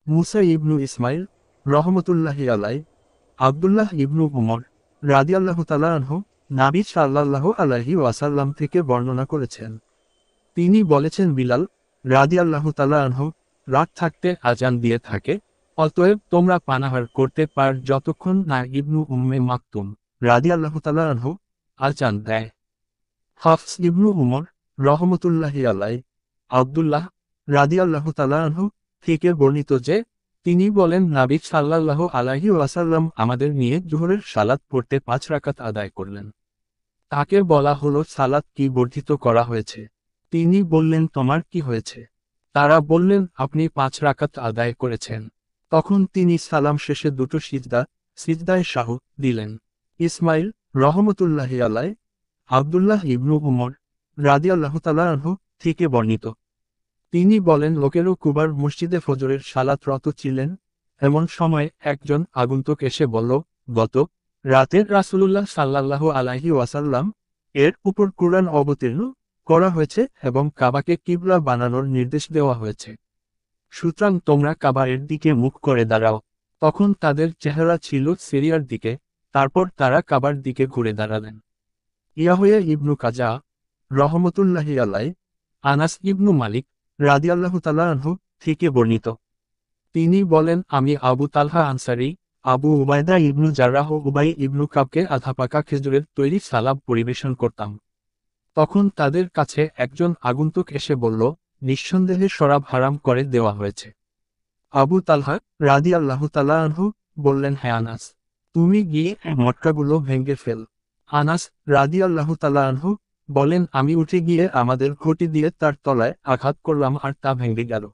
মুসা ইবনু ইসমাইল রহমতুল্লাহি আলাই, আব্দুল্লাহ ইবনু উমর রাদিয়াল্লাহু তাআলা আনহু নবী সাল্লাল্লাহু আলাইহি ওয়াসাল্লাম থেকে বর্ণনা করেছেন। তিনি বলেছেন, বিলাল রাদিয়াল্লাহু তাআলা আনহু রাত থাকতে আজান দিয়ে থাকে, অতএব তোমরা পানাহার করতে পার যতক্ষণ না ইবনু উম্মে মাকতুম রাদিয়াল্লাহু তাআলা আনহু আজান দেয়। হাফস ইবনু উমর রহমতুল্লাহি আলাই, আব্দুল্লাহ রাদিয়াল্লাহু তাআলা আনহু থেকে বর্ণিত যে তিনি বলেন, নবী সাল্লাল্লাহু আলাইহি ওয়াসাল্লাম আমাদের নিয়ে জোহরের সালাত পড়তে 5 রাকাত আদায় করলেন। তাকে বলা হলো, সালাত কি বর্ধিত করা হয়েছে? তিনি বললেন, তোমার কি হয়েছে? তারা বললেন, আপনি 5 রাকাত আদায় করেছেন। তখন তিনি সালাম শেষে দুটো সিজদায় সাহু দিলেন। ইসমাইল রহমতুল্লাহি আলাই, আব্দুল্লাহ ইবনু উমর রাদিয়াল্লাহু তাআলা আনহু থেকে বর্ণিত। তিনি বলেন, লোকেরও কুবার মসজিদে ফজরের সালাতরত ছিলেন। এমন সময় একজন আগন্তুক এসে বলল, গত রাতের রাসূলুল্লাহ সাল্লাল্লাহু আলাইহি ওয়াসাল্লাম এর উপর কুরআন অবতীর্ণ করা হয়েছে এবং কাবাকে কিবলা বানানোর নির্দেশ দেওয়া হয়েছে। সুতরাং তোমরা কাবার দিকে মুখ করে দাঁড়াও। তখন তাদের চেহারা ছিল সিরিয়ার দিকে, তারপর তারা কাবার দিকে ঘুরে দাঁড়ালেন। ইয়াহইয়া ইবনু কাজা রহমতুল্লাহি আলাই, আনাস ইবনু মালিক রাদিয়াল্লাহু তাআলা আনহু থেকে বর্ণিত। তিনি বলেন, আমি আবু তালহা আনসারী, আবু উবায়দা ইবনু জাররাহ ও উবাই ইবনু কাবকে আধা পাকা খেজুরের তৈরি সালাদ পরিবেশন করতাম। তখন তাদের কাছে একজন আগন্তুক এসে বলল, নিঃসন্দেহে শরাব হারাম করে দেওয়া হয়েছে। আবু তালহা রাদিয়াল্লাহু তাআলা আনহু বললেন, হ্যাঁ আনাস, তুমি গিয়ে মটকাগুলো ভেঙে ফেল। আনাস রাদিয়াল্লাহু তাআলা আনহু বলেন, আমি উঠে গিয়ে আমাদের ঘটি দিয়ে তার তলায় আঘাত করলাম আর তা ভেঙে গেল।